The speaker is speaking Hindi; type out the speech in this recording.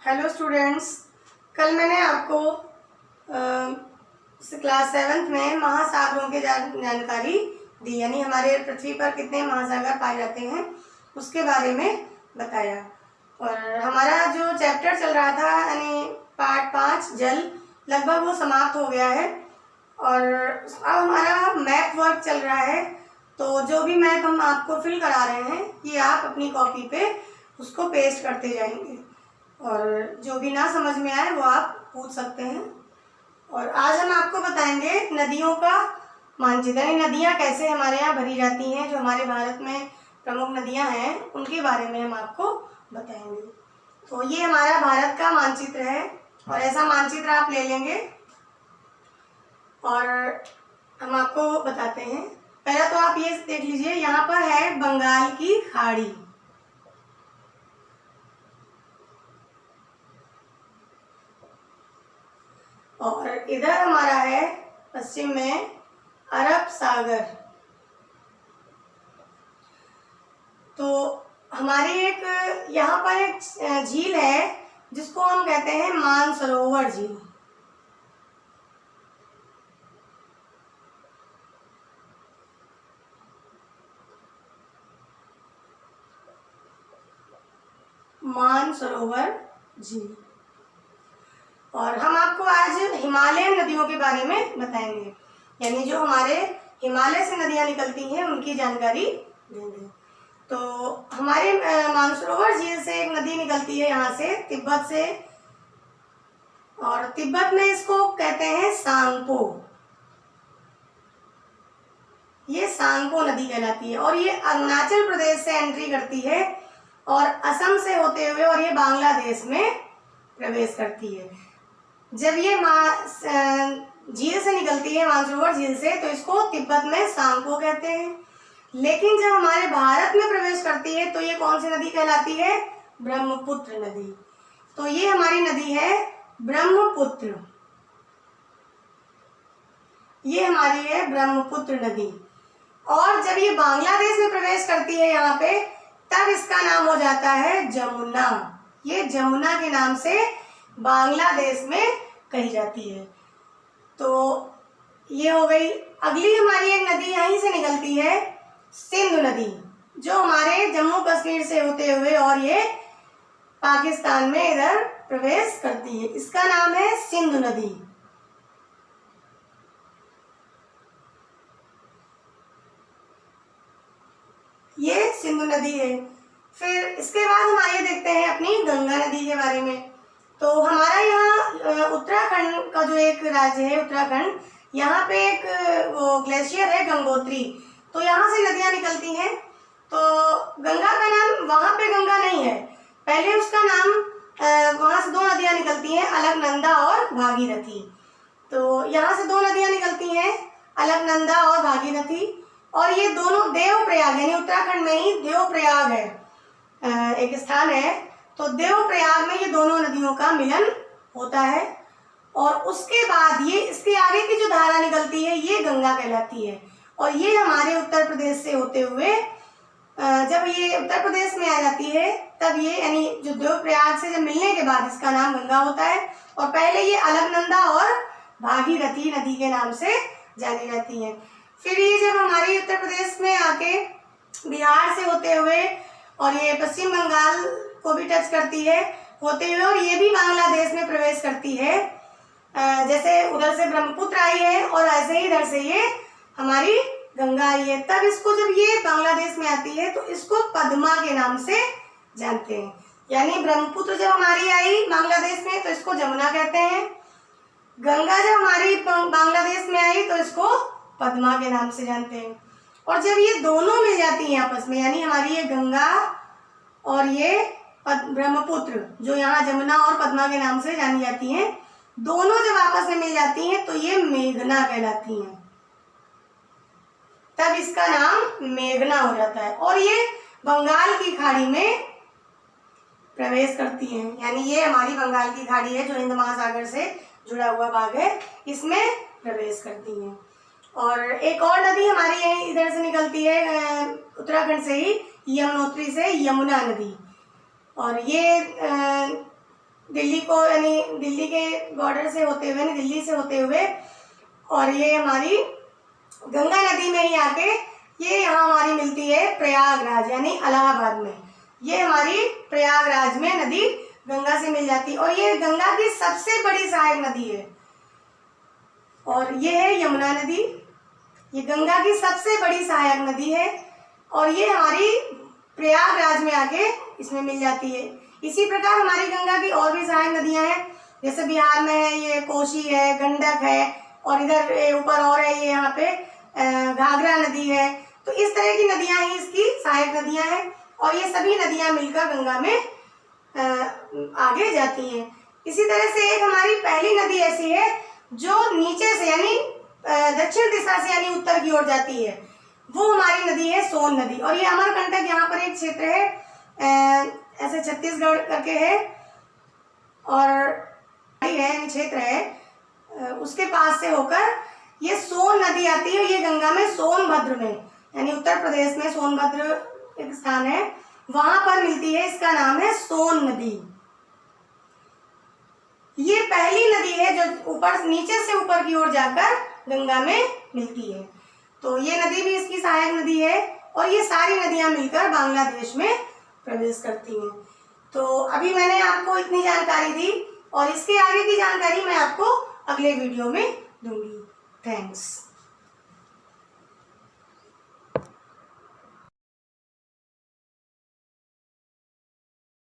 हेलो स्टूडेंट्स, कल मैंने आपको क्लास 7th में महासागरों की जानकारी दी, यानी हमारे पृथ्वी पर कितने महासागर पाए जाते हैं उसके बारे में बताया। और हमारा जो चैप्टर चल रहा था यानी पार्ट 5 जल, लगभग वो समाप्त हो गया है। और अब हमारा मैप वर्क चल रहा है, तो जो भी मैप हम आपको फिल करा रहे हैं ये आप अपनी कॉपी पे उसको पेस्ट करते जाएंगे, और जो भी ना समझ में आए वो आप पूछ सकते हैं। और आज हम आपको बताएंगे नदियों का मानचित्र, यानी नदियाँ कैसे हमारे यहाँ भरी जाती हैं। जो हमारे भारत में प्रमुख नदियाँ हैं उनके बारे में हम आपको बताएंगे। तो ये हमारा भारत का मानचित्र है, और ऐसा मानचित्र आप ले लेंगे और हम आपको बताते हैं। पहला तो आप ये देख लीजिए, यहाँ पर है बंगाल की खाड़ी, और इधर हमारा है पश्चिम में अरब सागर। तो हमारी एक यहाँ पर एक झील है जिसको हम कहते हैं मानसरोवर झील। मानसरोवर झील। और हम आपको आज हिमालयन नदियों के बारे में बताएंगे, यानी जो हमारे हिमालय से नदियां निकलती हैं उनकी जानकारी देंगे। तो हमारे मानसरोवर झील से एक नदी निकलती है यहाँ से, तिब्बत से, और तिब्बत में इसको कहते हैं सांगपो। ये सांगपो नदी कहलाती है, और ये अरुणाचल प्रदेश से एंट्री करती है और असम से होते हुए और ये बांग्लादेश में प्रवेश करती है। जब ये झील से निकलती है, मानसरोवर झील से, तो इसको तिब्बत में सांगपो कहते हैं। लेकिन जब हमारे भारत में प्रवेश करती है तो ये कौन सी नदी कहलाती है? ब्रह्मपुत्र नदी। तो ये हमारी नदी है ब्रह्मपुत्र, ये हमारी है ब्रह्मपुत्र नदी। और जब ये बांग्लादेश में प्रवेश करती है यहाँ पे, तब इसका नाम हो जाता है जमुना। ये जमुना के नाम से बांग्लादेश में कही जाती है। तो ये हो गई। अगली हमारी एक नदी यहीं से निकलती है, सिंधु नदी, जो हमारे जम्मू कश्मीर से होते हुए और ये पाकिस्तान में इधर प्रवेश करती है। इसका नाम है सिंधु नदी। ये सिंधु नदी है। फिर इसके बाद हम आइए देखते हैं अपनी गंगा नदी के बारे में। तो हमारा यहाँ उत्तराखंड का जो एक राज्य है उत्तराखंड, यहाँ पे एक वो ग्लेशियर है गंगोत्री। तो यहाँ से नदियाँ निकलती हैं। तो गंगा का नाम, वहाँ पे गंगा नहीं है, पहले उसका नाम वहाँ से दो नदियाँ निकलती हैं, अलकनंदा और भागीरथी। तो यहाँ से दो नदियाँ निकलती हैं, अलकनंदा और भागीरथी, और ये दोनों देवप्रयाग, यानी उत्तराखंड में ही देवप्रयाग है एक स्थान है। तो देवप्रयाग में ये दोनों नदियों का मिलन होता है, और उसके बाद ये इसके आगे की जो धारा निकलती है ये गंगा कहलाती है। और ये हमारे उत्तर प्रदेश से होते हुए जब ये उत्तर प्रदेश में आ जाती है, तब ये यानी जो देवप्रयाग से जब मिलने के बाद इसका नाम गंगा होता है। और पहले ये अलकनंदा और भागीरथी नदी के नाम से जानी जाती है। फिर ये जब हमारे उत्तर प्रदेश में आके बिहार से होते हुए और ये पश्चिम बंगाल को भी टच करती है होते हुए, और ये भी बांग्लादेश में प्रवेश करती है, जैसे उधर से ब्रह्मपुत्र आई है और ऐसे ही इधर से ये हमारी गंगा आई है। तब इसको जब ये बांग्लादेश में आती है तो इसको पद्मा के नाम से जानते हैं। यानी ब्रह्मपुत्र जब हमारी आई बांग्लादेश में तो इसको जमुना कहते हैं, गंगा जब हमारी बांग्लादेश में आई तो इसको पद्मा के नाम से जानते हैं। और जब ये दोनों मिल जाती हैं आपस में, यानी हमारी ये गंगा और ये ब्रह्मपुत्र जो यहाँ जमुना और पद्मा के नाम से जानी जाती हैं, दोनों जब आपस में मिल जाती हैं तो ये मेघना कहलाती हैं। तब इसका नाम मेघना हो जाता है, और ये बंगाल की खाड़ी में प्रवेश करती हैं। यानी ये हमारी बंगाल की खाड़ी है जो हिंद महासागर से जुड़ा हुआ भाग है, इसमें प्रवेश करती हैं। और एक और नदी हमारी यहीं इधर से निकलती है उत्तराखंड से ही, यमुनोत्री से, यमुना नदी। और ये दिल्ली को, यानी दिल्ली के बॉर्डर से होते हुए, यानी दिल्ली से होते हुए, और ये हमारी गंगा नदी में ही आके ये यहाँ हमारी मिलती है प्रयागराज यानी इलाहाबाद में। ये हमारी प्रयागराज में नदी गंगा से मिल जाती है और ये गंगा की सबसे बड़ी सहायक नदी है। और ये है यमुना नदी, ये गंगा की सबसे बड़ी सहायक नदी है और ये हमारी प्रयागराज में आके इसमें मिल जाती है। इसी प्रकार हमारी गंगा की और भी सहायक नदियां हैं, जैसे बिहार में है ये कोसी है, गंडक है, और इधर ऊपर और है ये यहाँ पे घाघरा नदी है। तो इस तरह की नदियां ही इसकी सहायक नदियां हैं और ये सभी नदियां मिलकर गंगा में आगे जाती हैं। इसी तरह से एक हमारी पहली नदी ऐसी है जो नीचे से यानी दक्षिण दिशा से यानी उत्तर की ओर जाती है, वो हमारी नदी है सोन नदी। और ये अमरकंटक यहाँ पर एक क्षेत्र है, ऐसे छत्तीसगढ़ करके है और है क्षेत्र है, उसके पास से होकर ये सोन नदी आती है। ये गंगा में सोनभद्र में यानी उत्तर प्रदेश में सोनभद्र एक स्थान है, वहां पर मिलती है। इसका नाम है सोन नदी। ये पहली नदी है जो ऊपर नीचे से ऊपर की ओर जाकर गंगा में मिलती है। तो ये नदी भी इसकी सहायक नदी है और ये सारी नदियां मिलकर बांग्लादेश में प्रवेश करती हैं। तो अभी मैंने आपको इतनी जानकारी दी और इसके आगे की जानकारी मैं आपको अगले वीडियो में दूंगी। थैंक्स।